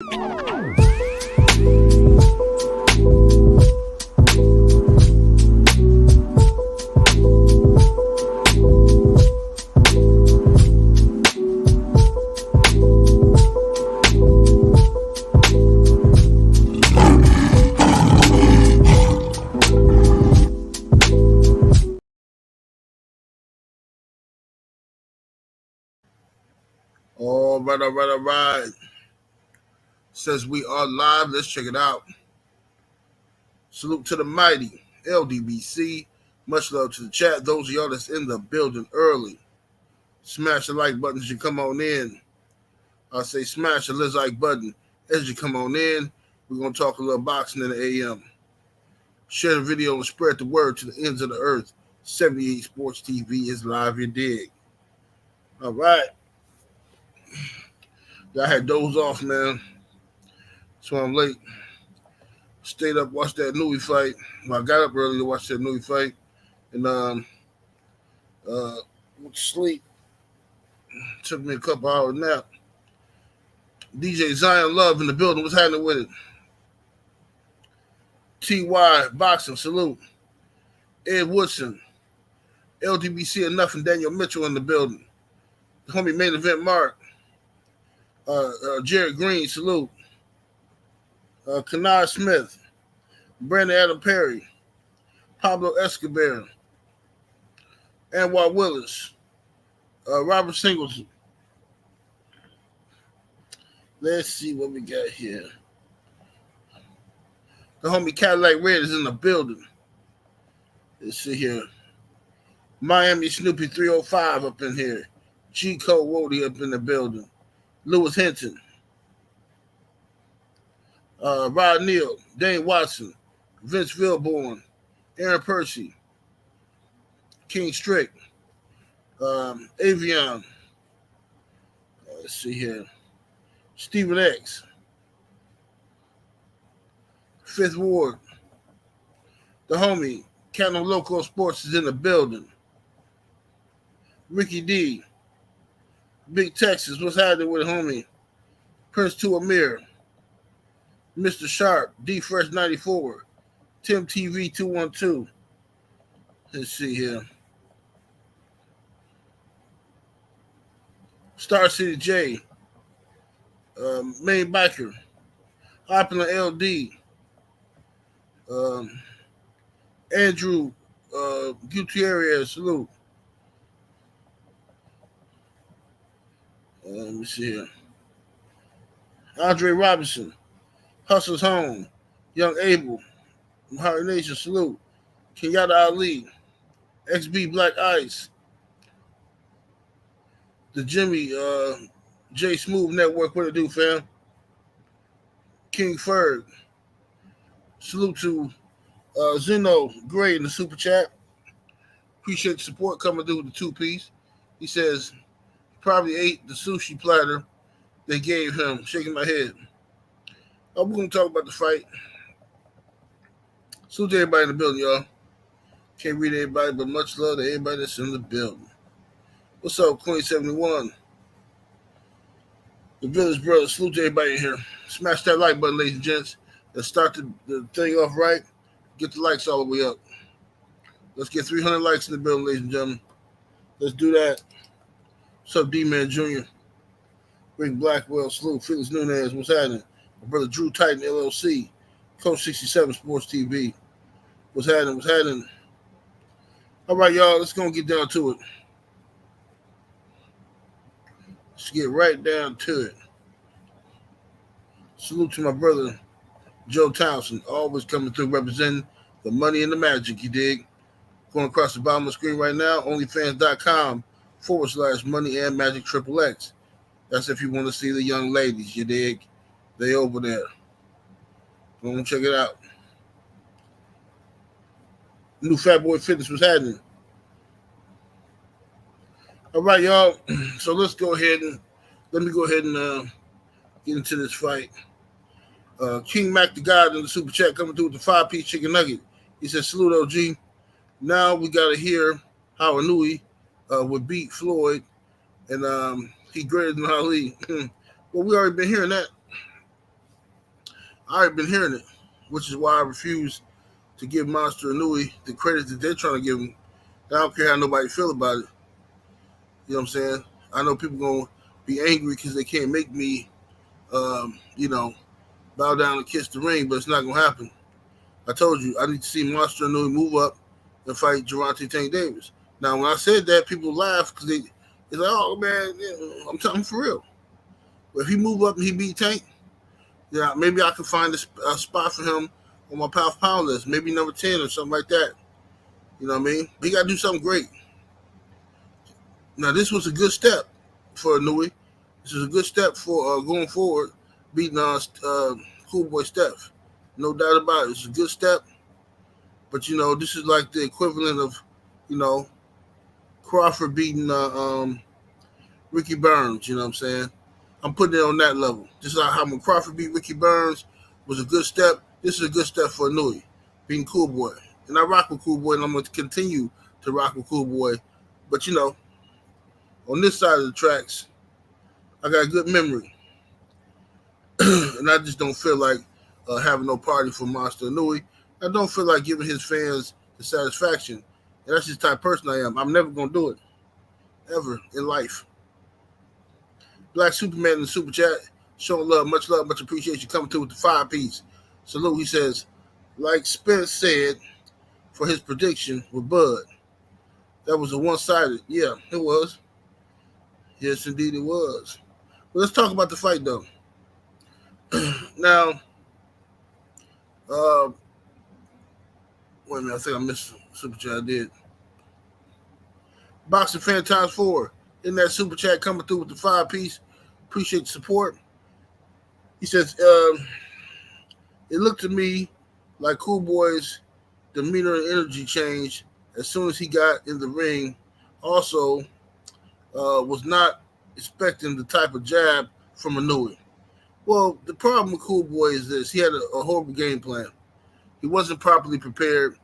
All right. Says we are live. Let's check it out. Salute to the mighty LDBC. Much love to the chat. Those of y'all that's in the building early, smash the like button as you come on in. I say smash the like button as you come on in. We're going to talk a little boxing in the AM. Share the video and spread the word to the ends of the earth. 78 Sports TV is live, you dig. All right. I had dozed off, man. So I'm late. Stayed up, watched that Inoue fight. Well, I got up early to watch that Inoue fight. And went to sleep. Took me a couple hour nap. DJ Zion Love in the building. What's happening with it? TY Boxing, salute. Ed Woodson. LDBC enough and Daniel Mitchell in the building. The homie main event Mark. Jared Green, salute. Kanai Smith. Brandon Adam Perry. Pablo Escobar. Anwar Willis. Robert Singleton. Let's see what we got here. The homie Cadillac Red is in the building. Let's see here. Miami Snoopy 305 up in here. G. Cole Wody up in the building. Lewis Hinton. Rod Neal. Dane Watson. Vince Vilborn. Aaron Percy. King Strick. Avion. Let's see here. Stephen X. Fifth Ward. The homie. Canton Local Sports is in the building. Ricky D. Big Texas. What's happening with homie? Prince 2 Amir. Mr. Sharp. D Fresh 94. Tim TV 212. Let's see here. Star City J. Main Biker. Opulent LD. Andrew Gutierrez, salute. Let me see here. Andre Robinson. Hustler's Home. Young Abel. Heart Nation, salute. Kenyatta Ali. XB Black Ice. The Jimmy J Smooth Network, what it do, fam? King Ferg. Salute to Zeno Gray in the super chat. Appreciate the support coming through with the 2-piece. He says probably ate the sushi platter they gave him. Shaking my head. We're going to talk about the fight. Salute to everybody in the building, y'all. Can't read everybody, but much love to everybody that's in the building. What's up, Queen 71? The Village Brothers. Salute to everybody in here. Smash that like button, ladies and gents. Let's start the thing off right. Get the likes all the way up. Let's get 300 likes in the building, ladies and gentlemen. Let's do that. What's up, D-Man Jr.? Rick Blackwell, salute. Felix Nunez, what's happening? My brother Drew Titan, LLC. Coach 67 Sports TV. What's happening? What's happening? All right, y'all. Let's go get down to it. Let's get right down to it. Salute to my brother, Joe Townsend, always coming through representing the money and the magic, you dig? Going across the bottom of the screen right now, onlyfans.com/money and magic XXX. That's if you want to see the young ladies, you dig? They over there. Go and check it out. New Fat Boy Fitness was happening. All right, y'all. So let's go ahead and let me go ahead and get into this fight. King Mac the God in the super chat coming through with the 5-piece chicken nugget. He says, salute OG. Now we got to hear how Inoue would beat Floyd, and he greater than Ali. Well, we already been hearing that. I already been hearing it, which is why I refuse to give Monster Inoue the credit that they're trying to give him. I don't care how nobody feel about it. You know what I'm saying? I know people gonna be angry because they can't make me, you know, bow down and kiss the ring, but it's not gonna happen. I told you I need to see Monster Inoue move up and fight Gervonta Tank Davis. Now, when I said that, people laughed because it's like, oh man, yeah, I'm telling you for real. But if he move up and he beat Tank, yeah, maybe I can find a spot for him on my pound list, maybe number 10 or something like that. You know what I mean? He got to do something great. Now, this was a good step for Inoue. This is a good step for going forward, beating Cool Boy Steph. No doubt about it. It's a good step. But, this is like the equivalent of, Crawford beating Ricky Burns. You know what I'm saying? I'm putting it on that level. Just like how when Crawford beat Ricky Burns was a good step, this is a good step for Inoue, beating Cool Boy. And I rock with Cool Boy, and I'm going to continue to rock with Cool Boy. But, on this side of the tracks, I got a good memory. And I just don't feel like having no party for Monster Inoue. I don't feel like giving his fans the satisfaction. And that's just the type of person I am. I'm never going to do it. Ever in life. Black Superman in the Super Chat. Showing love, much appreciation. Coming through with the 5-piece. Salute, he says, like Spence said for his prediction with Bud, that was a one-sided. Yeah, it was. Yes, indeed it was. But let's talk about the fight, though. Now, wait a minute, I think I missed Super Chat. I did. Boxing Fan Times 4 in that Super Chat coming through with the 5-piece. Appreciate the support. He says, it looked to me like Cool Boy's demeanor and energy changed as soon as he got in the ring. Also, was not expecting the type of jab from Inoue. Well, the problem with Cool Boy is this. He had a horrible game plan. He wasn't properly prepared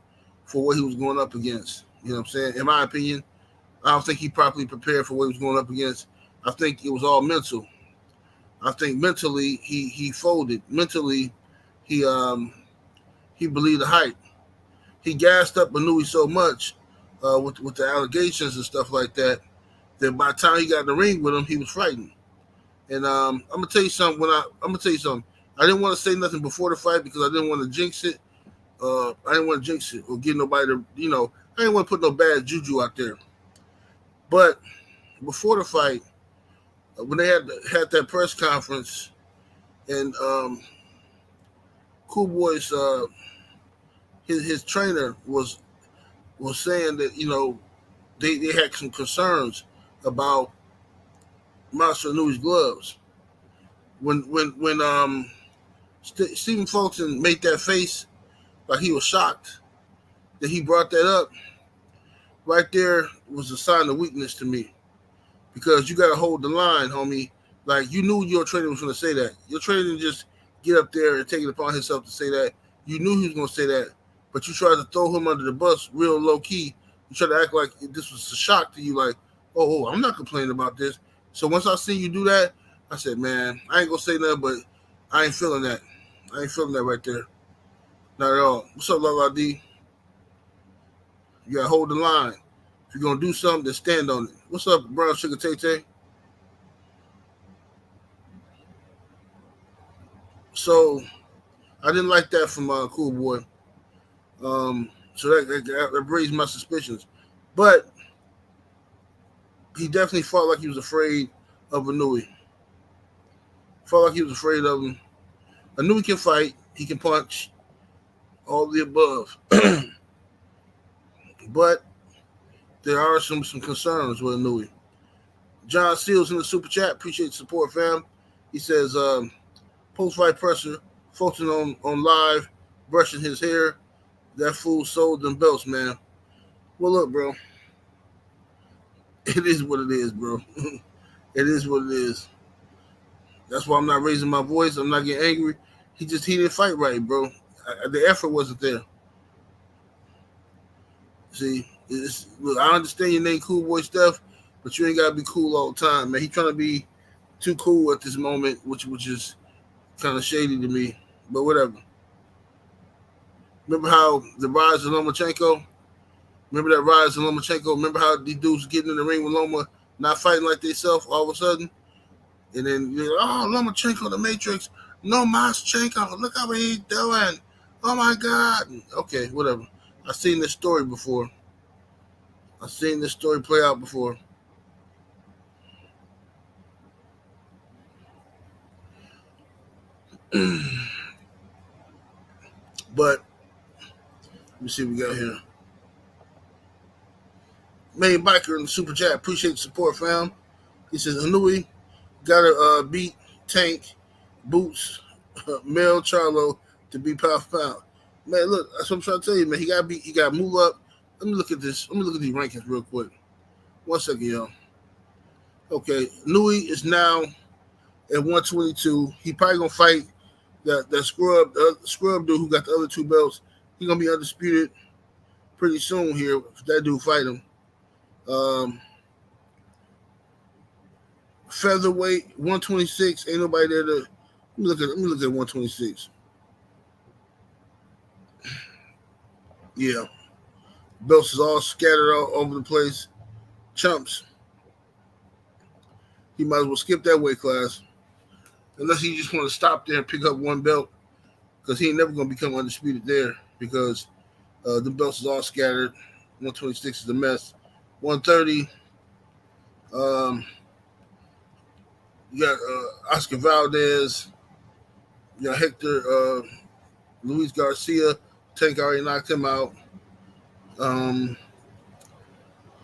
for what he was going up against. You know what I'm saying? In my opinion, I don't think he properly prepared for what he was going up against. I think it was all mental. I think mentally he folded. Mentally, he believed the hype. He gassed up Inoue so much with the allegations and stuff like that by the time he got in the ring with him, he was frightened. And I'm gonna tell you something. I didn't want to say nothing before the fight because I didn't want to jinx it. I didn't want to jinx it or get nobody to, I didn't want to put no bad juju out there. But before the fight, when they had that press conference, and Cool Boy's his trainer was saying that they had some concerns about Monster Inoue's gloves. When Stephen Fulton made that face like he was shocked that he brought that up, right there was a sign of weakness to me. Because you got to hold the line, homie. Like, you knew your trainer was going to say that. Your trainer didn't just get up there and take it upon himself to say that. You knew he was going to say that, but you tried to throw him under the bus real low-key. You tried to act like this was a shock to you, like, oh, I'm not complaining about this. So once I see you do that, I said, man, I ain't going to say nothing, but I ain't feeling that. I ain't feeling that right there. Not at all. What's up, Lala D? You got to hold the line. If you're going to do something, then stand on it. What's up, Brown Sugar Tay-Tay? So, I didn't like that from Cool Boy. So that raised my suspicions. But he definitely felt like he was afraid of Inoue. Felt like he was afraid of him. Inoue can fight. He can punch. All the above. But there are some concerns with Inoue. John Seals in the Super Chat. Appreciate the support, fam. He says, post-fight presser, Fulton on live, brushing his hair. That fool sold them belts, man. Well, look, bro. It is what it is, bro. It is what it is. That's why I'm not raising my voice. I'm not getting angry. He didn't fight right, bro. The effort wasn't there. See, look, I understand your name Cool Boy Steph, but you ain't got to be cool all the time, man. He trying to be too cool at this moment, which is kind of shady to me. but whatever. Remember how the rise of Lomachenko? Remember that rise of Lomachenko? Remember how these dudes getting in the ring with Loma, not fighting like they self all of a sudden? And then you're like, oh, Lomachenko, the Matrix. No, Maschenko, look how he's doing. Oh my God. Okay, whatever. I've seen this story before. I've seen this story play out before. But let me see what we got here. Main Biker in the super chat. Appreciate the support, fam. He says, Inoue gotta beat Tank, Boots, Mel Charlo to be pound for pound. Man, look, that's what I'm trying to tell you, man. He gotta move up. Let me look at this. Let me look at these rankings real quick. 1 second, y'all. Okay, Inoue is now at 122. He probably gonna fight that scrub dude who got the other 2 belts. He gonna be undisputed pretty soon here if that dude fight him. Featherweight 126. Ain't nobody there to. Let me look at 126. Yeah, belts is all scattered all over the place. Chumps. He might as well skip that weight class, unless he just want to stop there and pick up 1 belt, because he ain't never gonna become undisputed there because the belts is all scattered. 126 is a mess. 130. You got Oscar Valdez. You got Hector Luis Garcia. Tank already knocked him out.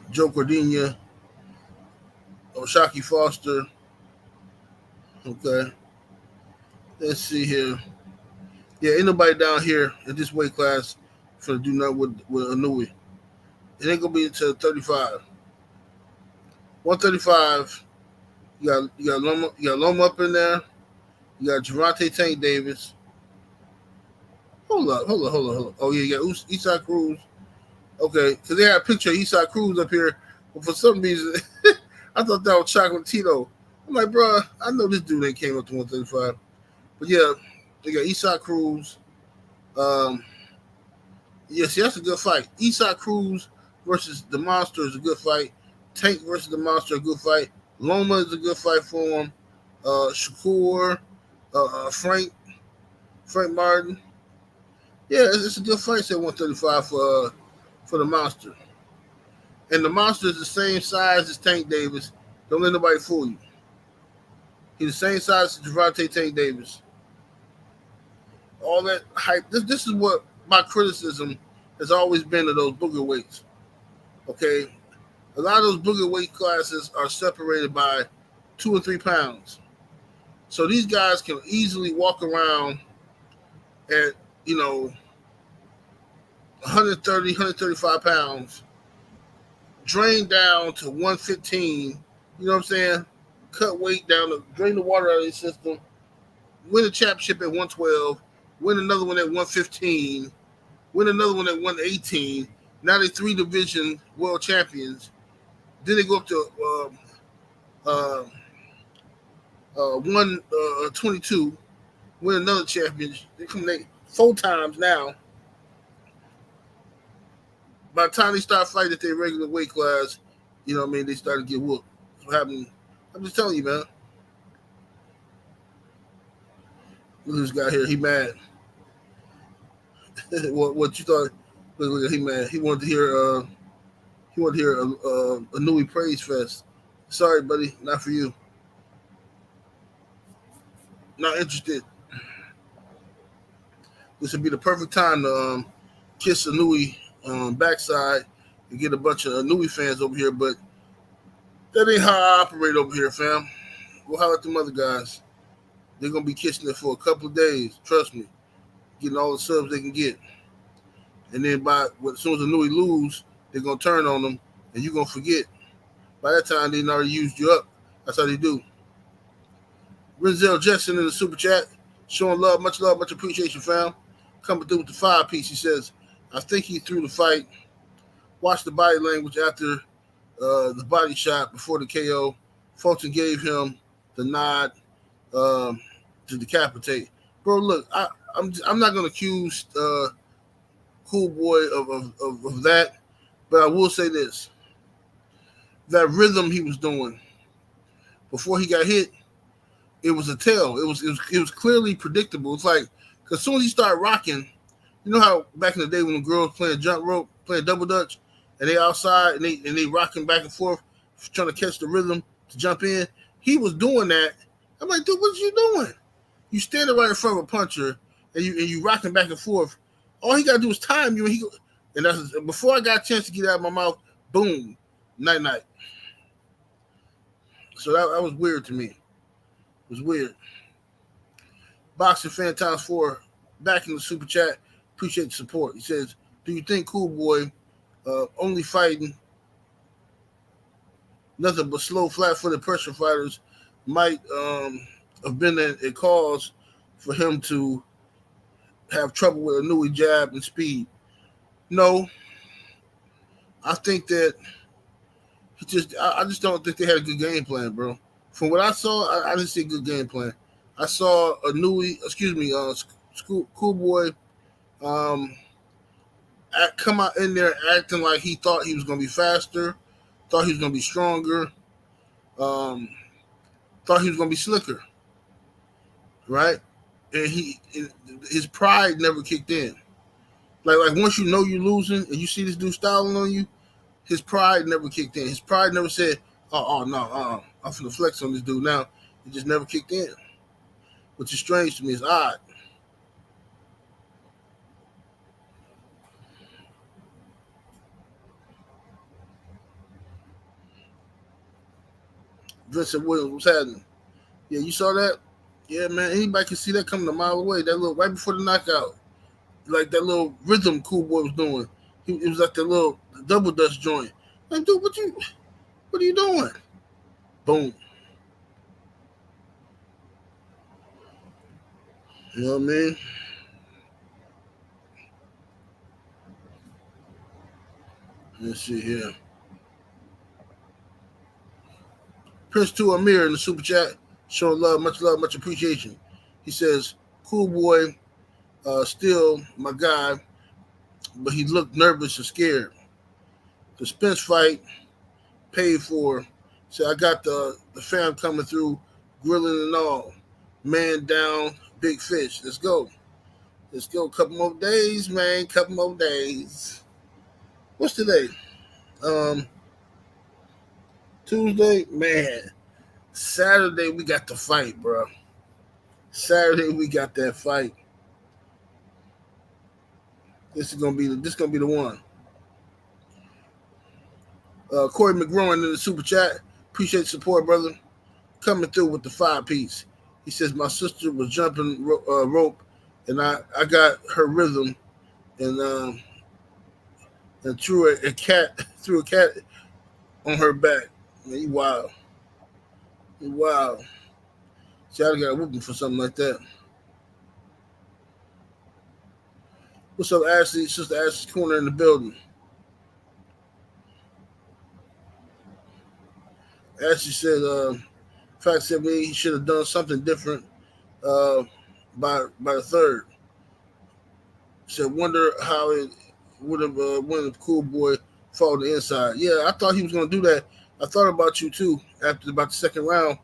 Joe Cordina. Oshaki Foster. Okay. Let's see here. Yeah, ain't nobody down here in this weight class for to do nothing with Inoue. It ain't gonna be until 35. 135. You got Loma up in there. You got Gervonta Tank Davis. Hold up. Oh yeah, you got Eastside Cruz. Okay, because they had a picture of Eastside Cruz up here, but for some reason, I thought that was Chocolatito. I'm like, bro, I know this dude ain't came up to 135. But yeah, they got Eastside Cruz. Yes, that's a good fight. Eastside Cruz versus the Monster is a good fight. Tank versus the Monster, a good fight. Loma is a good fight for him. Shakur, Frank Martin. Yeah, it's a good fight at 135 for the Monster. And the Monster is the same size as Tank Davis. Don't let nobody fool you. He's the same size as Gervonta Tank Davis. All that hype. This is what my criticism has always been of those booger weights. Okay? A lot of those booger weight classes are separated by 2 or 3 pounds. So these guys can easily walk around at, 130, 135 pounds, drain down to 115, you know what I'm saying? Cut weight down, drain the water out of their system, win a championship at 112, win another one at 115, win another one at 118. Now they're 3 division world champions. Then they go up to 122, win another championship. They come 4 times now. By the time they start fighting at their regular weight class, you know what I mean, they start to get whooped. What happened? I'm just telling you, man. Look at this guy here. He mad. what you thought? Look, he mad. He wanted to hear. He wanted to hear a Inoue praise fest. Sorry, buddy, not for you. Not interested. This would be the perfect time to kiss Inoue backside and get a bunch of Inoue fans over here, but that ain't how I operate over here, fam. We'll holler at them other guys. They're gonna be kissing it for a couple of days. Trust me, getting all the subs they can get, and then as soon as Inoue lose, they're gonna turn on them, and you're gonna forget. By that time, they already used you up. That's how they do. Renzel Jetson in the super chat, showing love, much appreciation, fam. Coming through with the 5-piece. He says, I think he threw the fight. Watch the body language after the body shot before the KO. Fulton gave him the nod to decapitate. bro. Look, I'm not gonna accuse Cool Boy of that, but I will say this: that rhythm he was doing before he got hit, it was a tell. It was clearly predictable. It's like because as soon as he started rocking, you know how back in the day when the girls playing jump rope, playing double dutch, and they outside and they rocking back and forth, trying to catch the rhythm to jump in. He was doing that. I'm like, dude, what you doing? You standing right in front of a puncher and you rocking back and forth. All he gotta do is time you, and that's before I got a chance to get out of my mouth. Boom, night night. So that was weird to me. It was weird. Boxing fan times 4 back in the super chat. Appreciate the support. He says, "Do you think Cool Boy only fighting nothing but slow, flat-footed pressure fighters might have been a cause for him to have trouble with Inoue jab and speed?" No, I think that I just don't think they had a good game plan, bro. From what I saw, I didn't see a good game plan. I saw Cool Boy, um, come out in there acting like he thought he was gonna be faster, thought he was gonna be stronger, um, thought he was gonna be slicker, right? And his pride never kicked in. Like once you know you're losing and you see this dude styling on you, his pride never kicked in. His pride never said, "Oh no, I'm finna flex on this dude now." It just never kicked in, which is strange to me. It's odd. Vincent Williams, what's happening? Yeah, you saw that? Yeah, man. Anybody can see that coming a mile away. That little right before the knockout, like that little rhythm Cool Boy was doing. It was like the little double dutch joint. Like, dude, what are you doing? Boom. You know what I mean? Let's see here. Prince 2 Amir in the super chat, showing love, much appreciation. He says, "Cool Boy, still my guy, but he looked nervous and scared. The Spence fight paid for. So I got the fam coming through, grilling and all. Man down, big fish. Let's go. Let's go. Couple more days, man. Couple more days. What's today? Um, Tuesday, man. Saturday we got the fight, bro. Saturday we got that fight. This is gonna be the one. Corey McGroin in the super chat. Appreciate the support, brother. Coming through with the 5-piece. He says my sister was jumping rope, and I got her rhythm, and threw a cat on her back. Man, he wild. He wild. See, I got whooping for something like that. What's up, Ashley? Sister Ashley's corner in the building. Ashley said, fact said me he should have done something different by the third. Said, wonder how it would have went if Cool Boy fought on the inside. Yeah, I thought he was going to do that. I thought about you too after about the second round.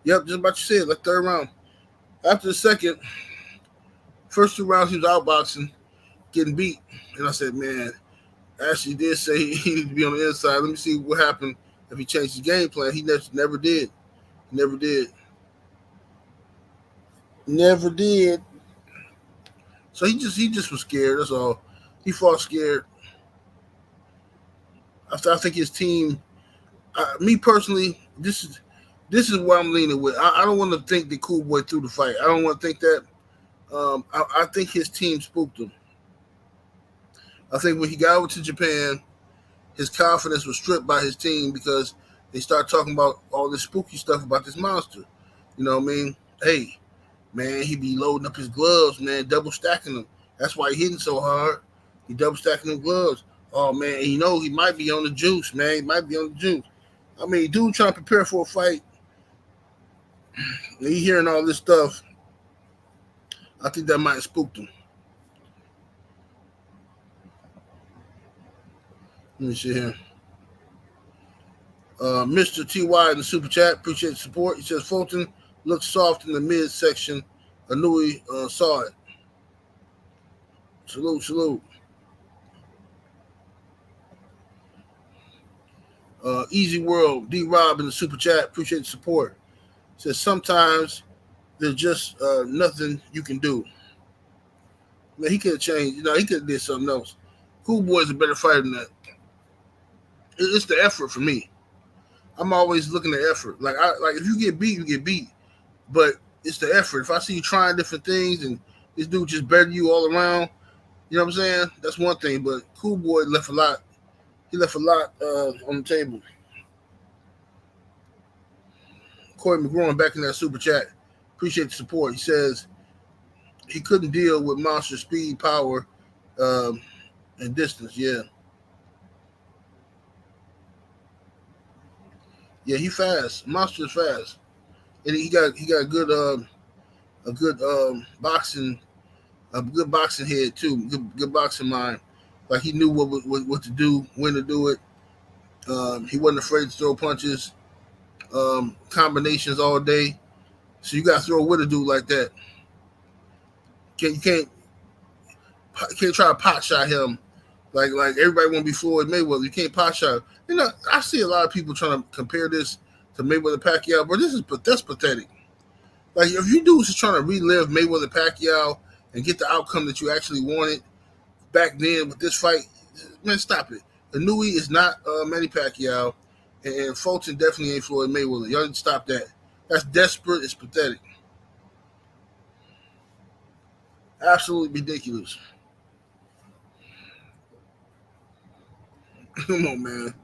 Yep, just about you said, like third round. After the second, first 2 rounds he was outboxing, getting beat. And I said, man, Ashley did say he needed to be on the inside. Let me see what happened if he changed his game plan. He never did. Never did. Never did. So he just was scared. That's all. He fought scared. I think his team. Me personally, this is what I'm leaning with. I don't want to think that Cool Boy threw the fight. I don't want to think that. I think his team spooked him. I think when he got over to Japan, his confidence was stripped by his team because they start talking about all this spooky stuff about this monster. You know what I mean? Hey, man, he be loading up his gloves, man, double stacking them. That's why he hitting so hard. He double stacking them gloves. Oh, man, you know he might be on the juice, man. He might be on the juice. I mean, dude trying to prepare for a fight. He hearing all this stuff. I think that might have spooked him. Let me see here. Mr. TY in the super chat, appreciate the support. He says Fulton looks soft in the midsection. Inoue saw it. Salute, salute. Easy World, D Rob in the super chat, appreciate the support. Says sometimes there's just nothing you can do. Man, he could have changed. He could have did something else. Cool Boy is a better fighter than that. It's the effort for me. I'm always looking at effort. Like if you get beat, you get beat. But it's the effort. If I see you trying different things and this dude just better than you all around, you know what I'm saying? That's one thing. But Cool Boy left a lot. He left a lot on the table. Corey McGraw back in that super chat. Appreciate the support. He says he couldn't deal with monster speed, power, and distance. Yeah. Yeah, he fast. Monster is fast. And he got good a good boxing head too. Good boxing mind. Like he knew what to do, when to do it. He wasn't afraid to throw punches, combinations all day. So you got to throw with a dude like that. You can't try to pot shot him like everybody want to be Floyd Mayweather. You can't pot shot. I see a lot of people trying to compare this to Mayweather Pacquiao, but that's pathetic. Like if you dudes is trying to relive Mayweather Pacquiao and get the outcome that you actually wanted back then with this fight, man, stop it. Inoue is not Manny Pacquiao, and Fulton definitely ain't Floyd Mayweather. Y'all need to stop that. That's desperate. It's pathetic. Absolutely ridiculous. Come on, man.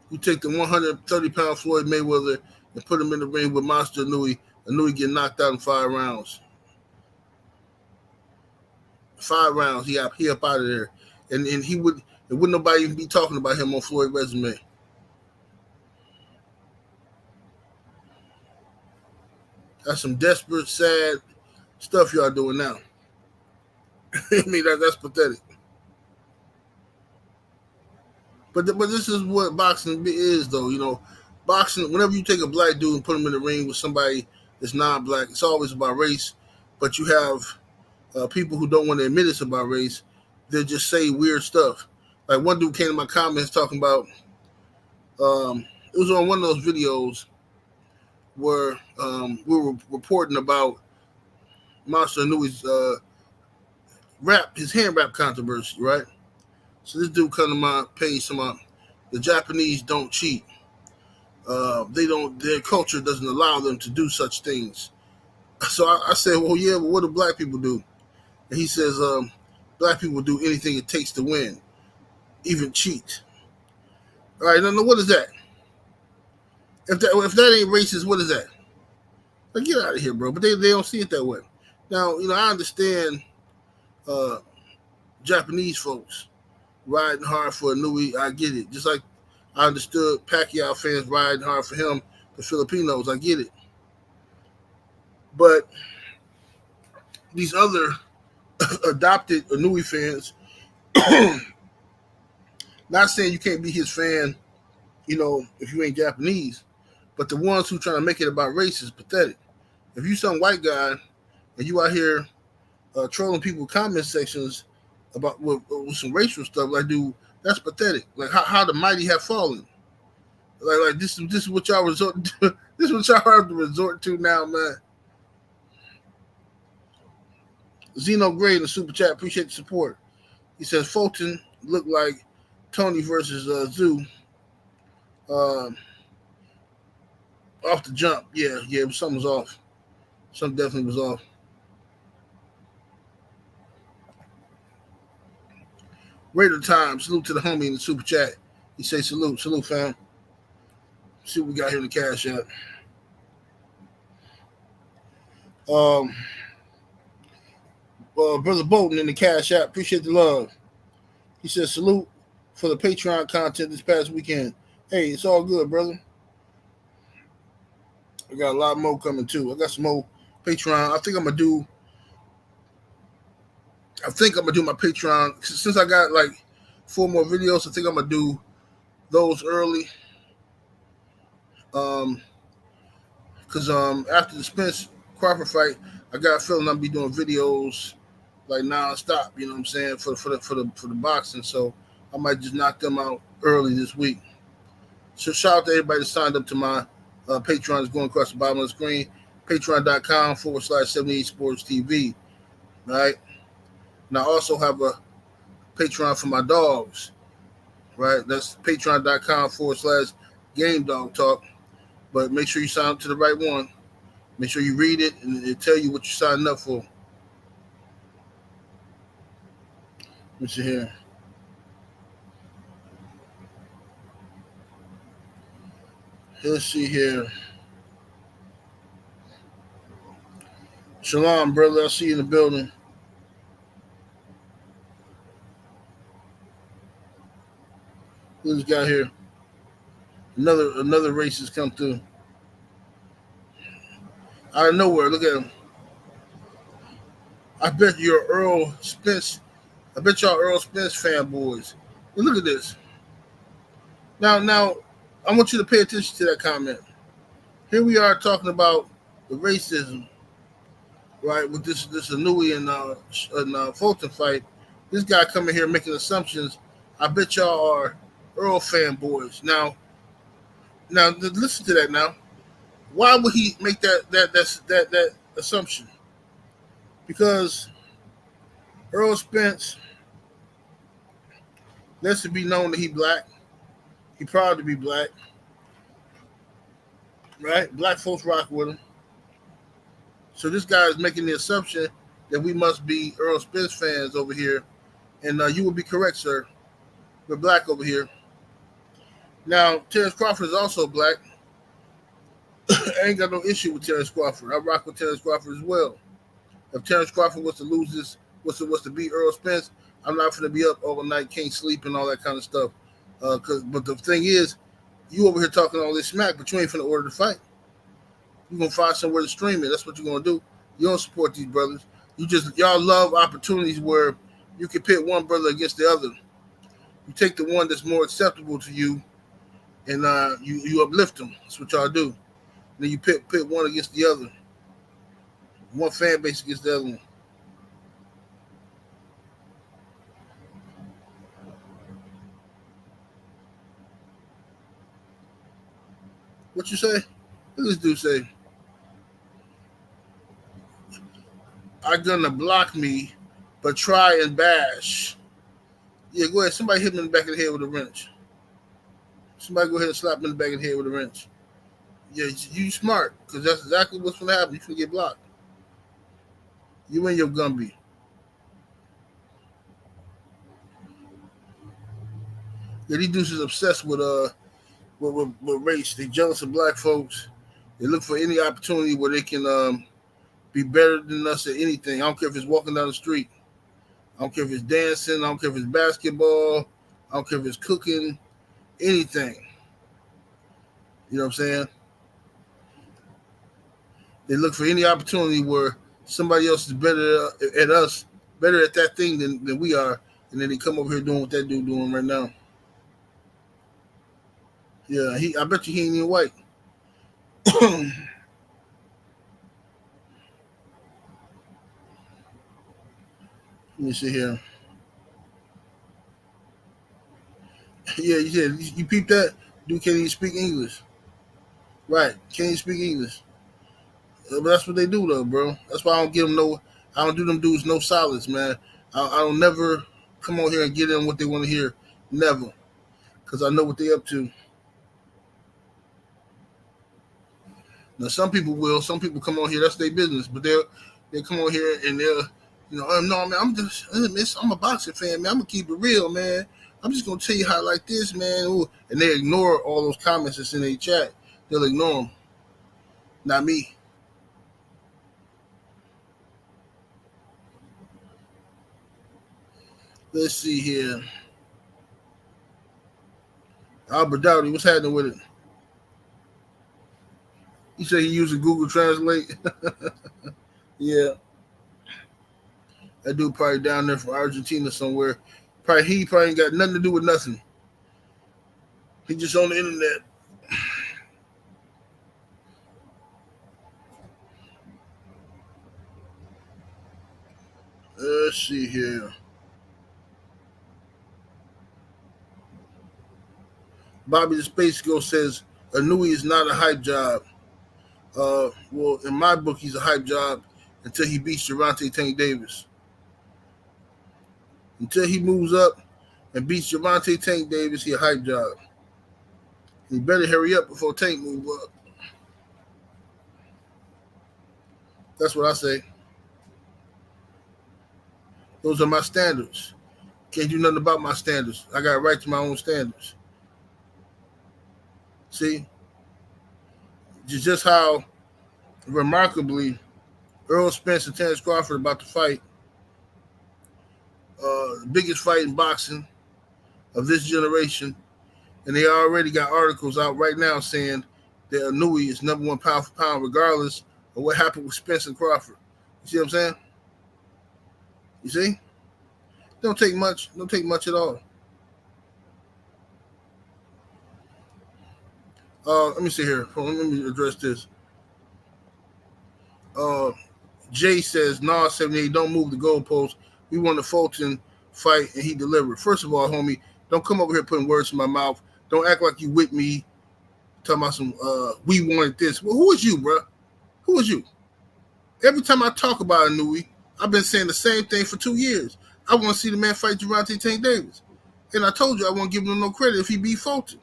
You take the 130-pound Floyd Mayweather and put him in the ring with Monster Inoue. Inoue get knocked out in 5 rounds. 5 rounds, he up out of there, and wouldn't nobody even be talking about him on Floyd resume. That's some desperate, sad stuff y'all doing now. I mean that's pathetic. But this is what boxing is, though. Boxing. Whenever you take a black dude and put him in the ring with somebody that's non-black, it's always about race. But you have people who don't want to admit it's about race. They just say weird stuff. Like one dude came to my comments talking about. It was on one of those videos where we were reporting about Monster Inoue's his hand rap controversy, right? So this dude come to my page, the Japanese don't cheat. Their culture doesn't allow them to do such things. So I said, well, yeah, but what do black people do? And he says, black people do anything it takes to win, even cheat. All right, now what is that? If that ain't racist, what is that? Like, get out of here, bro. But they don't see it that way. Now, I understand Japanese folks riding hard for Inoue. I get it. Just like I understood Pacquiao fans riding hard for him, the Filipinos. I get it. But these other adopted Inoue fans, not saying you can't be his fan, if you ain't Japanese, but the ones who trying to make it about race is pathetic. If you some white guy and you out here trolling people comment sections about with some racial stuff, like, dude, that's pathetic. Like how the mighty have fallen. Like this is what y'all resort to. This is what y'all have to resort to now, man. Zeno Gray in the super chat, appreciate the support. He says Fulton looked like Tony versus Zoo. Off the jump, yeah, something was off. Something definitely was off. Raider Time, salute to the homie in the super chat. He say salute, fam. See what we got here in the cash app. Brother Bolton in the cash app, appreciate the love. He says salute for the Patreon content this past weekend. Hey, it's all good, brother. I got a lot more coming too. I got some more Patreon. I think I'm gonna do my Patreon since I got like 4 more videos. I think I'm gonna do those early. Um, Cause after the Spence Crawford fight, I got a feeling I'll be doing videos like nonstop. You know what I'm saying for the boxing. So I might just knock them out early this week. So shout out to everybody that signed up to my Patreon. Is going across the bottom of the screen. Patreon.com/78 Sports TV. Right. And I also have a Patreon for my dogs. Right. That's Patreon.com/Game Dog Talk. But make sure you sign up to the right one. Make sure you read it and it'll tell you what you're signing up for. Let me see here. Let's see here. Shalom, brother. I'll see you in the building. Who's got here? Another racist come through. Out of nowhere. Look at him. I bet you're Earl Spence. I bet y'all Earl Spence fanboys. And look at this. Now, I want you to pay attention to that comment. Here we are talking about the racism, right? With this Inoue and Fulton fight. This guy coming here making assumptions. I bet y'all are Earl fanboys. Now, listen to that. Now, why would he make that assumption? Because Earl Spence lets it be known that he black. He proud to be black, right? Black folks rock with him. So this guy is making the assumption that we must be Earl Spence fans over here, and you would be correct, sir. We're black over here. Now, Terrence Crawford is also black. I ain't got no issue with Terrence Crawford. I rock with Terrence Crawford as well. If Terrence Crawford was to lose this, was to beat Earl Spence, I'm not going to be up all night, can't sleep, and all that kind of stuff. But the thing is, you over here talking all this smack, but you ain't finna order the fight. You're going to find somewhere to stream it. That's what you're going to do. You don't support these brothers. Y'all love opportunities where you can pit one brother against the other. You take the one that's more acceptable to you, and you uplift them. That's what y'all do. And then you pit one against the other. One fan base against the other one. What you say? What does this dude say? I'm gonna block me, but try and bash. Yeah, go ahead. Somebody hit me in the back of the head with a wrench. Somebody go ahead and slap me in the back of the head with a wrench. Yeah, you smart, because that's exactly what's gonna happen. You're gonna get blocked. You and your Gumby. Yeah, these dudes is obsessed with race. They jealous of black folks. They look for any opportunity where they can be better than us at anything. I don't care if it's walking down the street. I don't care if it's dancing. I don't care if it's basketball. I don't care if it's cooking. Anything. You know what I'm saying? They look for any opportunity where somebody else is better at us, better at that thing than we are, and then they come over here doing what that dude doing right now. Yeah, I bet you he ain't even white. Let me see here. Yeah, you peep that? Dude can't even speak English. Right, can't even speak English. But that's what they do though, bro. That's why I don't give them no. I don't do them dudes no solids, man. I don't never come on here and get them what they want to hear. Never, because I know what they up to. Now some people will. Some people come on here. That's their business. But they come on here and they'll, no, man. I'm a boxing fan, man. I'm gonna keep it real, man. I'm just gonna tell you how I like this, man. Ooh. And they ignore all those comments that's in their chat. They'll ignore them. Not me. Let's see here. Albert Dowdy, what's happening with it? He said he using Google Translate. Yeah, that dude probably down there from Argentina somewhere. He probably ain't got nothing to do with nothing. He just on the internet. Let's see here. Bobby the Space Ghost says Inoue is not a hype job. Well, in my book, he's a hype job until he beats Gervonta Tank Davis. Until he moves up and beats Gervonta Tank Davis, he a hype job. He better hurry up before Tank move up. That's what I say. Those are my standards. Can't do nothing about my standards. I got a right to my own standards. See? Just how remarkably Earl Spence and Terence Crawford about to fight. The biggest fight in boxing of this generation. And they already got articles out right now saying that Inoue is number one pound for pound regardless of what happened with Spence and Crawford. You see what I'm saying? You see? Don't take much. Don't take much at all. Let me see here. Let me address this. Jay says, "Nah, 78, don't move the goalpost. We won the Fulton fight and he delivered." First of all, homie, don't come over here putting words in my mouth. Don't act like you with me. Talking about some, we wanted this. Well, who is you, bro? Who is you? Every time I talk about Inoue, I've been saying the same thing for 2 years. I want to see the man fight Gervonta Tank Davis. And I told you I won't give him no credit if he beat Fulton.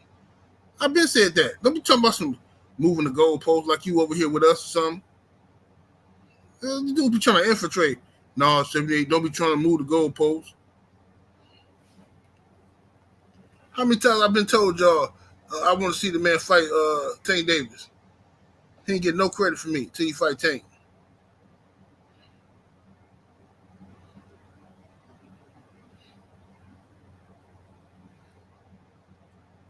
I've been said that. Don't be talking about some moving the goalpost like you over here with us or something. You dude be trying to infiltrate. No, 78, don't be trying to move the goalpost. How many times I've been told y'all I want to see the man fight Tank Davis? He ain't get no credit from me till you fight Tank.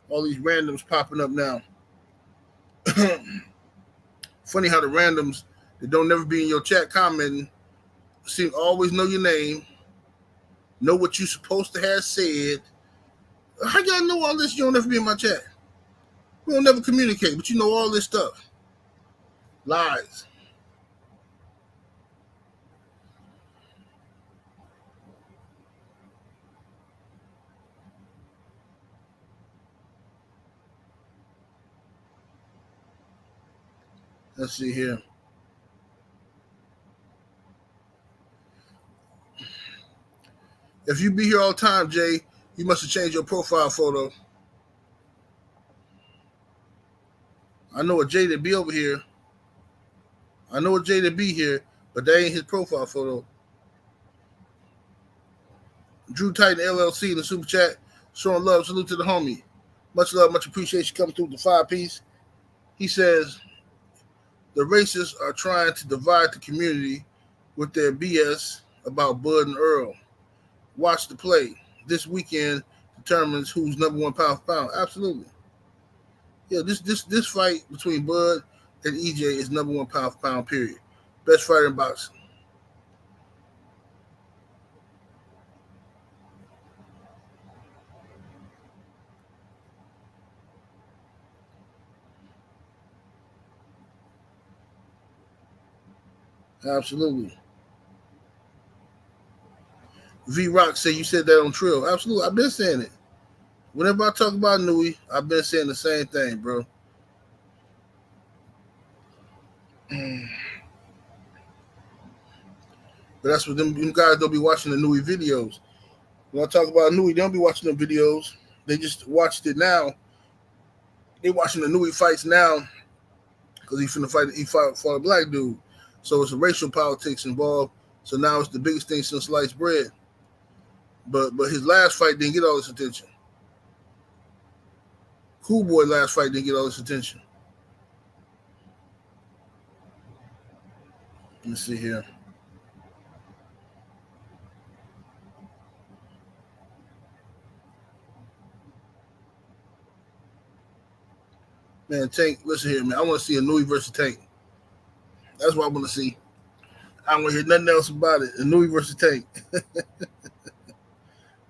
All these randoms popping up now. Funny how the randoms that don't never be in your chat commenting seem to always know your name, know what you're supposed to have said. How y'all know all this? You don't ever be in my chat. We don't never communicate, but you know all this stuff. Lies. Let's see here. If you be here all the time, Jay, you must have changed your profile photo. I know a Jay that be over here. I know a Jay that be here, but that ain't his profile photo. Drew Titan LLC in the super chat, showing love. Salute to the homie. Much love, much appreciation coming through the 5-piece. He says, the racists are trying to divide the community with their BS about Bud and Earl. Watch the play. This weekend determines who's number one pound for pound. Absolutely. Yeah, this fight between Bud and EJ is number one pound for pound, period. Best fighter in boxing. Absolutely. V-Rock said you said that on Trill. Absolutely. I've been saying it. Whenever I talk about Inoue, I've been saying the same thing, bro. But that's what them guys don't be watching the Inoue videos. When I talk about Inoue, they don't be watching the videos. They just watched it now. They watching the Inoue fights now because he fought a black dude. So it's a racial politics involved. So now it's the biggest thing since sliced bread. But his last fight didn't get all this attention. Cool Boy last fight didn't get all this attention. Let me see here. Man, Tank, listen here, man. I want to see Inoue versus Tank. That's what I want to see. I don't want to hear nothing else about it. Inoue versus Tank.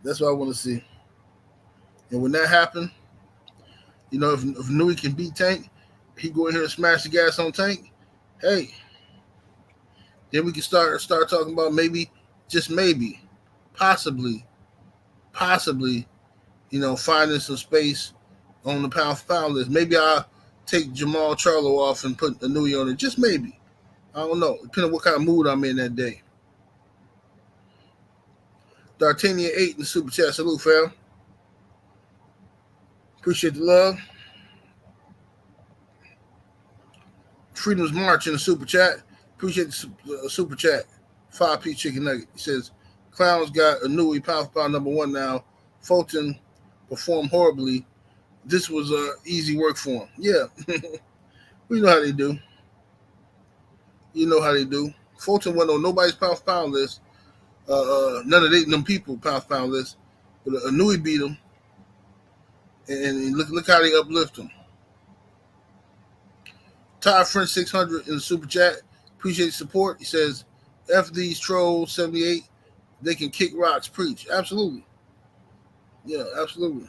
That's what I want to see. And when that happens, if Inoue can beat Tank, he go in here and smash the gas on Tank. Hey, then we can start talking about maybe, just maybe, possibly, finding some space on the pound for pound list. Maybe I'll take Jamal Charlo off and put Inoue on it. Just maybe. I don't know. Depending on what kind of mood I'm in that day. D'Artagnan 8 in the super chat. Salute, fam. Appreciate the love. Freedom's March in the super chat. Appreciate the super chat. 5-piece chicken nugget. He says, Clowns got Inoue pound for pound number 1 now. Fulton performed horribly. This was easy work for him. Yeah. We know how they do. You know how they do. Fulton went on nobody's pound for pound list. None of them people pound for pound list. But Inoue beat him. And look how they uplift him. Todd French 600 in the super chat. Appreciate the support. He says, F these trolls 78. They can kick rocks. Preach. Absolutely. Yeah, absolutely.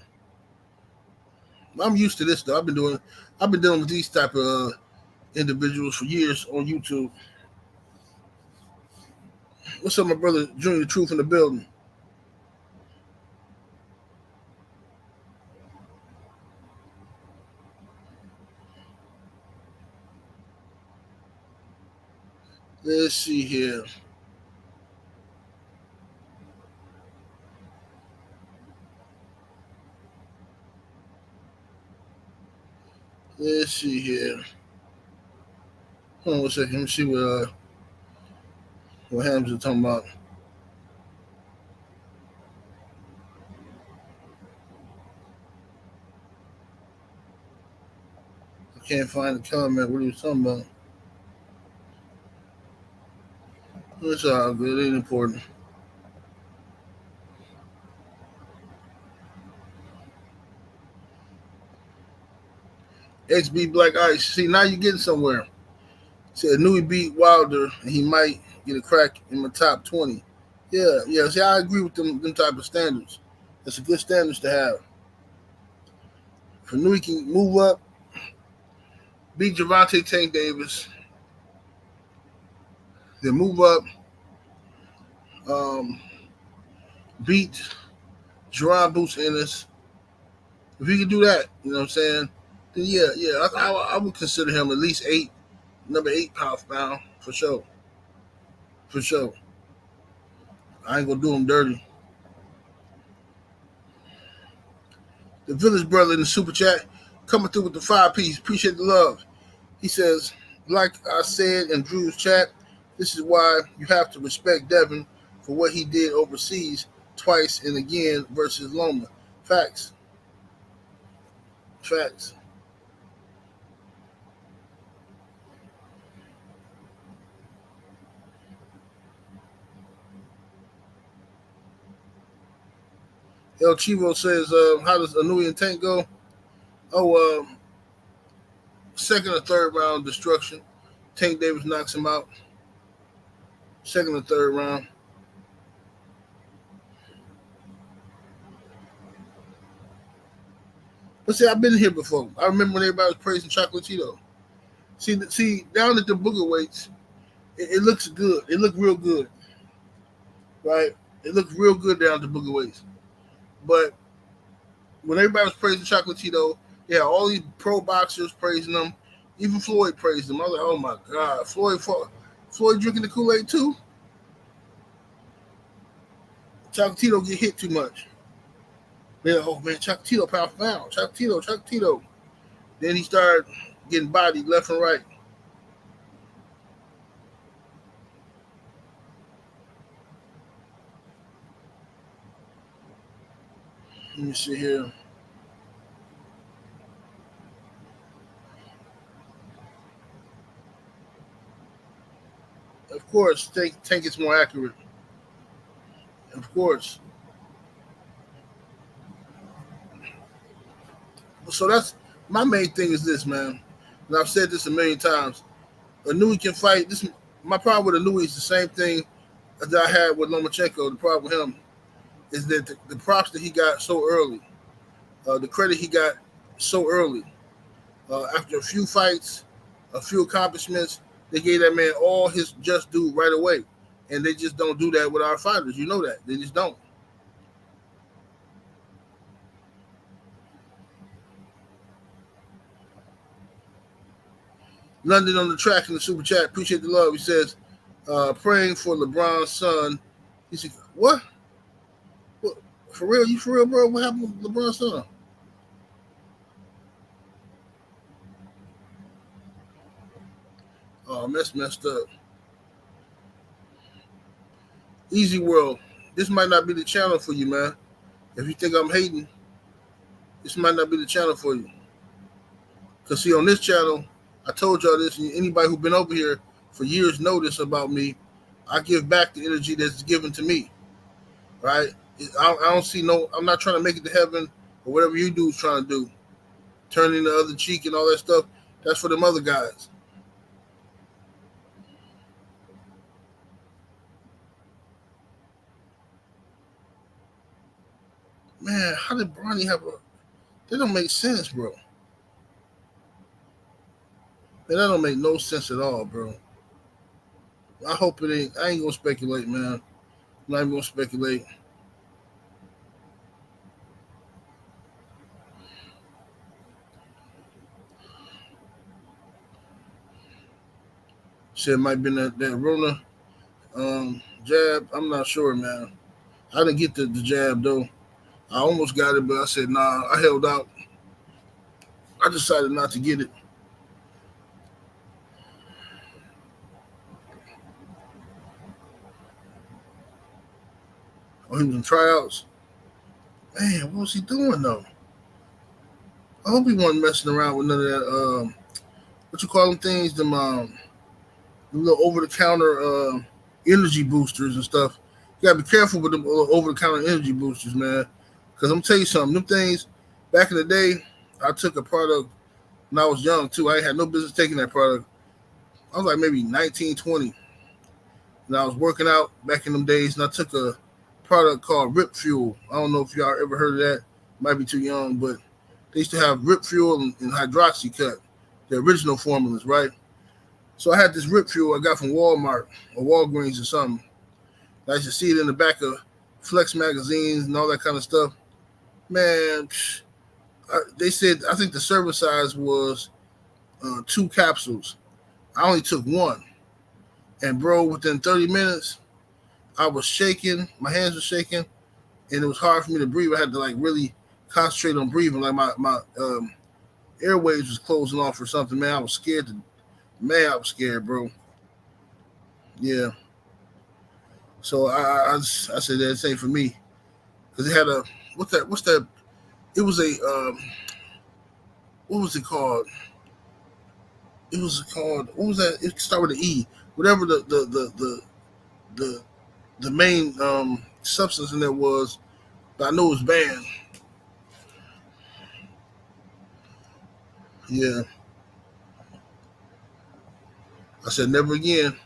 I'm used to this though. I've been dealing with these type of individuals for years on YouTube. What's up, my brother Junior Truth in the building? Let's see here. Let's see here. Hold on one second. Let me see what Hams are talking about. I can't find the comment. What he was talking about? It's all good. It ain't important. XB Black Ice. See, now you're getting somewhere. Said Inoue beat Wilder, and he might get a crack in my top 20. Yeah. See, I agree with them type of standards. That's a good standards to have. If Inoue can move up, beat Gervonta Tank Davis, then move up, beat Jerron Boots Ennis. If he can do that, you know what I'm saying? Then yeah, I would consider him at least number 8 pound for pound for sure. For sure. I ain't gonna do him dirty. The Village Brother in the super chat coming through with the 5-piece. Appreciate the love. He says, like I said in Drew's chat, this is why you have to respect Devin for what he did overseas twice and again versus Loma. Facts. El Chivo says, how does Inoue and Tank go? Second or third round destruction. Tank Davis knocks him out. Second or third round. But see, I've been here before. I remember when everybody was praising Chocolatito. See, down at the booger weights, it looks good. It looked real good, right? It looked real good down at the booger weights. But when everybody was praising Chocolatito, yeah, all these pro boxers praising them. Even Floyd praised him. I was like, oh my God, Floyd drinking the Kool-Aid too? Chocolatito get hit too much. They're like, oh man, Chocolatito pound for pound. Chocolatito. Then he started getting bodied left and right. Let me see here. Of course, Tank is more accurate. Of course. So that's my main thing is this, man. And I've said this a million times. Inoue can fight. This my problem with Inoue is the same thing that I had with Lomachenko. The problem with him is that the props that he got so early, the credit he got so early, after a few fights, a few accomplishments, they gave that man all his just due right away, and they just don't do that with our fighters. You know that they just don't. London on the track in the super chat. Appreciate the love. He says, praying for LeBron's son. He said, what? For real? You for real, bro? What happened with LeBron's son? Oh, that's messed up. Easy World. This might not be the channel for you, man. If you think I'm hating, this might not be the channel for you. Because, see, on this channel, I told y'all this, and anybody who's been over here for years know this about me. I give back the energy that's given to me, right? I don't see no, I'm not trying to make it to heaven or whatever you do is trying to do. Turning the other cheek and all that stuff, that's for them other guys. Man, how did Bronny have a, that don't make sense, bro. Man, that don't make no sense at all, bro. I hope it ain't, I ain't gonna speculate, man. I'm not even gonna speculate. Said it might have been that Rona jab. I'm not sure, man. I didn't get the jab, though. I almost got it, but I said, nah, I held out. I decided not to get it. Oh, he was in tryouts. Man, what was he doing, though? I hope he wasn't messing around with none of that, what you call them things, them little over-the-counter energy boosters and stuff. You gotta be careful with them over-the-counter energy boosters, man. Because I'm tell you something, them things, back in the day, I took a product when I was young, too. I had no business taking that product. I was like maybe 19, 20. And I was working out back in them days, and I took a product called Rip Fuel. I don't know if y'all ever heard of that. Might be too young, but they used to have Rip Fuel and Hydroxy Cut, the original formulas, right? So I had this Rip Fuel I got from Walmart or Walgreens or something. I used to see it in the back of Flex magazines and all that kind of stuff. Man, they said, I think the serving size was 2 capsules. I only took 1. And, bro, within 30 minutes, I was shaking. My hands were shaking. And it was hard for me to breathe. I had to, like, really concentrate on breathing. Like, my airways was closing off or something, man. I was scared. I was scared, bro. Yeah. So I said that ain't for me. Because it had a, what's that? It was a, what was it called? It was called, what was that? It started with an E. Whatever the main substance in there was, but I know it was banned. Yeah. I said never again.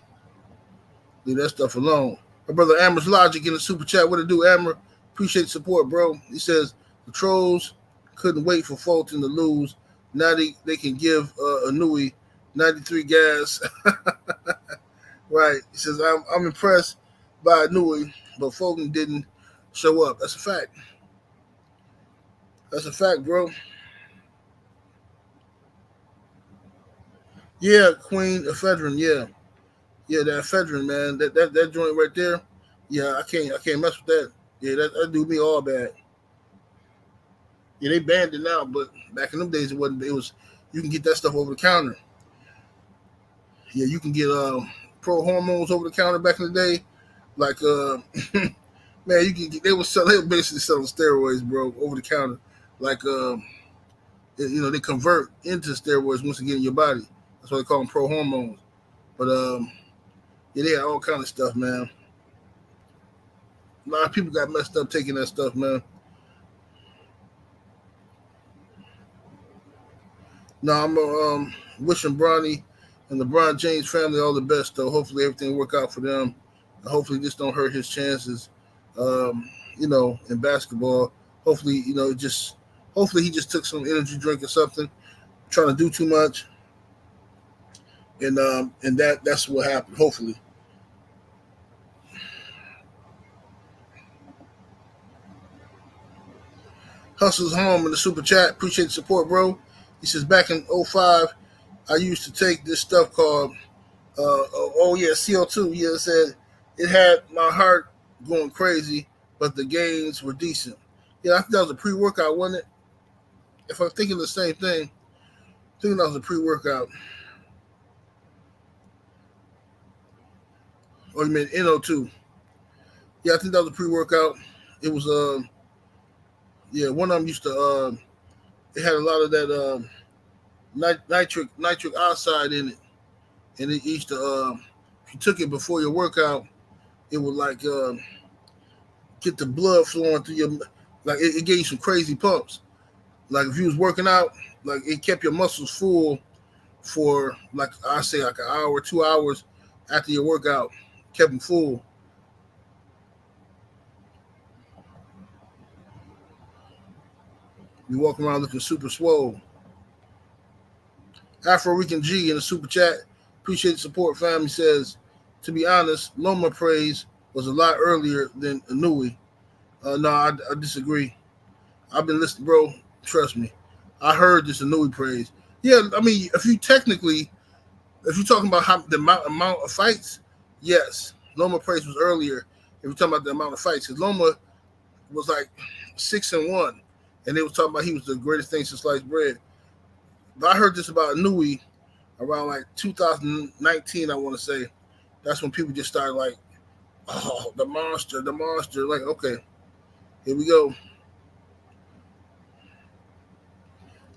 Leave that stuff alone. My brother Amber's Logic in the super chat. What it do, Amber? Appreciate the support, bro. He says the trolls couldn't wait for Fulton to lose. Now they can give Inoue 93 gas. Right. He says I'm impressed by Inoue, but Fulton didn't show up. That's a fact. That's a fact, bro. Yeah, Queen Ephedrine. Yeah. Yeah, that ephedrine, man. That joint right there. Yeah, I can't mess with that. Yeah, that do me all bad. Yeah, they banned it now, but back in them days it wasn't. It was, you can get that stuff over the counter. Yeah, you can get pro hormones over the counter back in the day. Like man, you can get, they were basically selling steroids, bro, over the counter. Like they convert into steroids once they get in your body. That's why they call them pro hormones. But yeah, they had all kind of stuff, man. A lot of people got messed up taking that stuff, man. No, I'm wishing Bronny And LeBron James family, all the best though. Hopefully everything work out for them. And hopefully this don't hurt his chances. Um, in basketball. Hopefully, hopefully he just took some energy drink or something, trying to do too much, and that's what happened. Hopefully. Hustle's home in the super chat. Appreciate the support, bro. He says back in '05, I used to take this stuff called CO2. Yeah, it said it had my heart going crazy, but the gains were decent. Yeah, I think that was a pre-workout, wasn't it? If I'm thinking the same thing, thinking that was a pre-workout. Or you mean NO2? Yeah, I think that was a pre-workout. It was one of them used to it had a lot of that nitric oxide in it, and it used to if you took it before your workout, it would like get the blood flowing through your like it gave you some crazy pumps. Like if you was working out, like it kept your muscles full for like I say like an hour, 2 hours after your workout, kept them full. You walk around looking super swole. Afro Rican G in the super chat. Appreciate the support, fam. He says, to be honest, Loma praise was a lot earlier than Inoue. No, I disagree. I've been listening, bro. Trust me. I heard this Inoue praise. Yeah, I mean, if you're talking about the amount of fights, yes, Loma praise was earlier. If you're talking about the amount of fights, because Loma was like 6-1, and they was talking about he was the greatest thing since sliced bread. But I heard this about Inoue around like 2019, I want to say. That's when people just started like, oh, the monster. Like, okay, here we go. He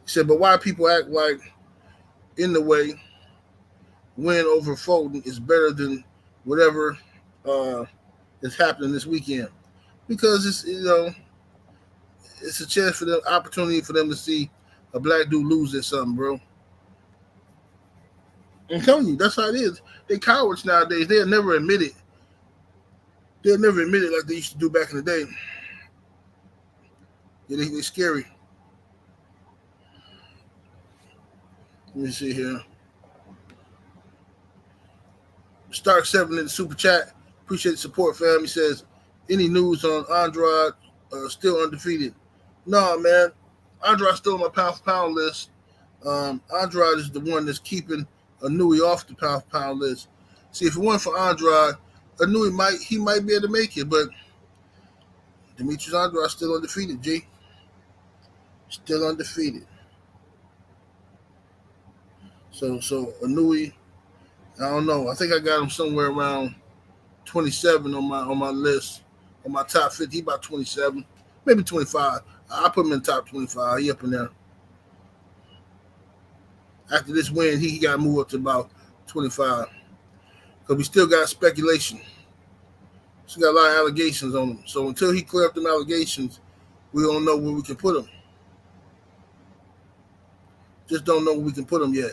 said, but why people act like Inoue win over Fulton is better than whatever uh, is happening this weekend? Because it's a chance for them, opportunity for them to see a black dude lose at something, bro. I'm telling you, that's how it is. They cowards nowadays. They'll never admit it. They'll never admit it like they used to do back in the day. Yeah, they're scary. Let me see here. Stark7 in the super chat. Appreciate the support, fam. He says, any news on Andrade still undefeated? No, man. Andrade's still on my pound for pound list. Andrade is the one that's keeping Inoue off the pound for pound list. See, if it weren't for Andrade, Inoue might be able to make it, but Demetrius Andrade still undefeated, G. Still undefeated. So Inoue, I don't know. I think I got him somewhere around 27 on my list, on my top 50. He about 27, maybe 25. I put him in the top 25. He up in there. After this win, he got to move up to about 25 because we still got speculation. Still got a lot of allegations on him. So until he clear up them allegations, we don't know where we can put him. Just don't know where we can put him yet.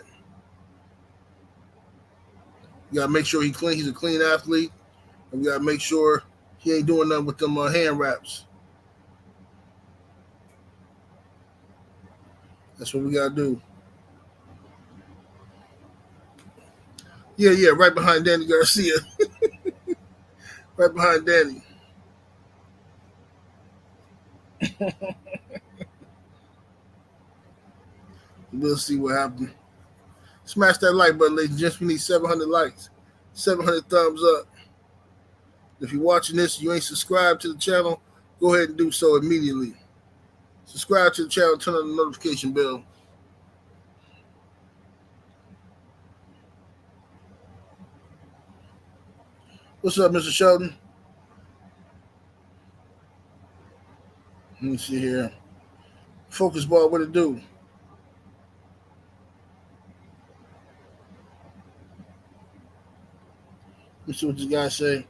You got to make sure he's clean. He's a clean athlete. And we got to make sure he ain't doing nothing with them hand wraps. That's what we got to do. Yeah, right behind Danny Garcia. Right behind Danny. We'll see what happens. Smash that like button, ladies and gentlemen. We need 700 likes. 700 thumbs up. If you're watching this, you ain't subscribed to the channel, go ahead and do so immediately. Subscribe to the channel, turn on the notification bell. What's up, Mr. Sheldon? Let me see here. Focus ball, what it do? Let's see what this guy say.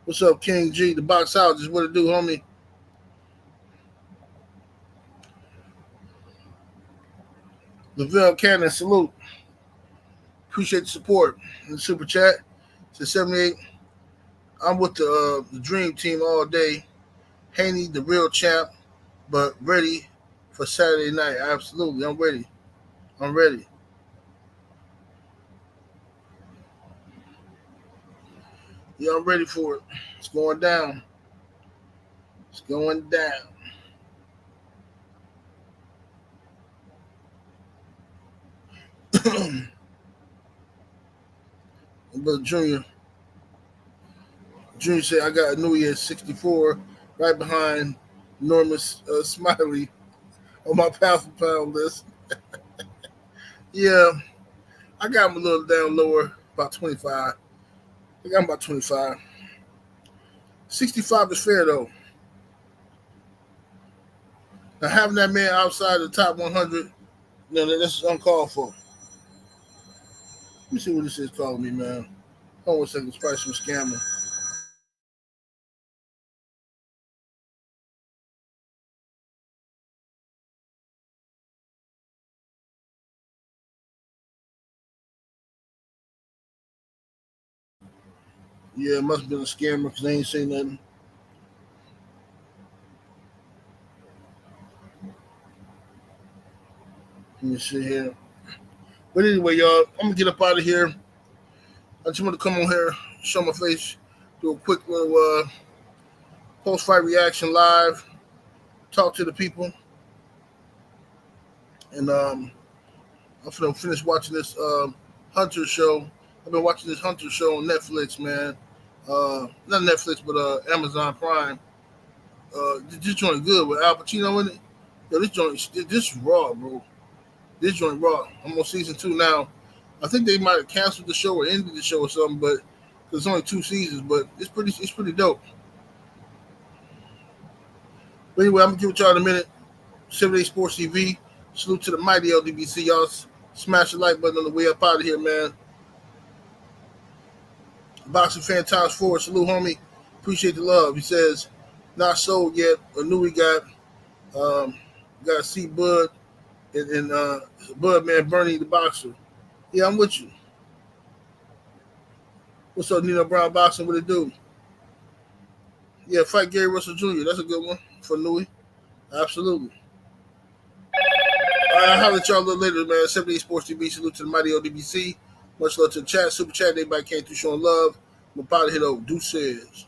What's up, King G? The boxologist. What it do, homie? Lavelle Cannon, salute. Appreciate the support in the super chat. Says 78. I'm with the dream team all day. Haney, the real champ, but ready for Saturday night. Absolutely. I'm ready. I'm ready. Yeah, I'm ready for it. It's going down. It's going down. But Junior said I got Inoue at 64, right behind Normus Smiley on my pound for pound list. Yeah, I got him a little down lower, about 25. I got him about 25. 65 is fair though. Now having that man outside the top 100, no, that's uncalled for. Let me see what this is calling me, man. Hold on a second, it's probably some scammer. Yeah, it must have been a scammer because they ain't say nothing. Let me see here. But anyway, y'all, I'm gonna get up out of here. I just want to come on here, show my face, do a quick little post-fight reaction live, talk to the people, and I'm gonna finish watching this Hunter show. I've been watching this Hunter show on Netflix, man. Not Netflix, but Amazon Prime. This joint good with Al Pacino in it. Yo, this raw, bro. This joint raw. I'm on season 2 now. I think they might have canceled the show or ended the show or something, but there's only 2 seasons. But it's pretty dope. But anyway, I'm gonna give it y'all in a minute. 7 Sports TV. Salute to the mighty LDBC. Y'all smash the like button on the way up out of here, man. Boxing fan times 4. Salute, homie. Appreciate the love. He says, not sold yet. I knew we got to see Bud and Bud man Bernie the boxer. Yeah, I'm with you. What's up, Nino Brown boxing? What it do? Yeah, fight Gary Russell Jr. That's a good one for Louis. Absolutely. All right, I'll holler at y'all a little later, man. 78 Sports TV. Salute to the mighty ODBC. Much love to the chat. Super chat. Everybody came through showing love. I'm about to hit over. Deuces.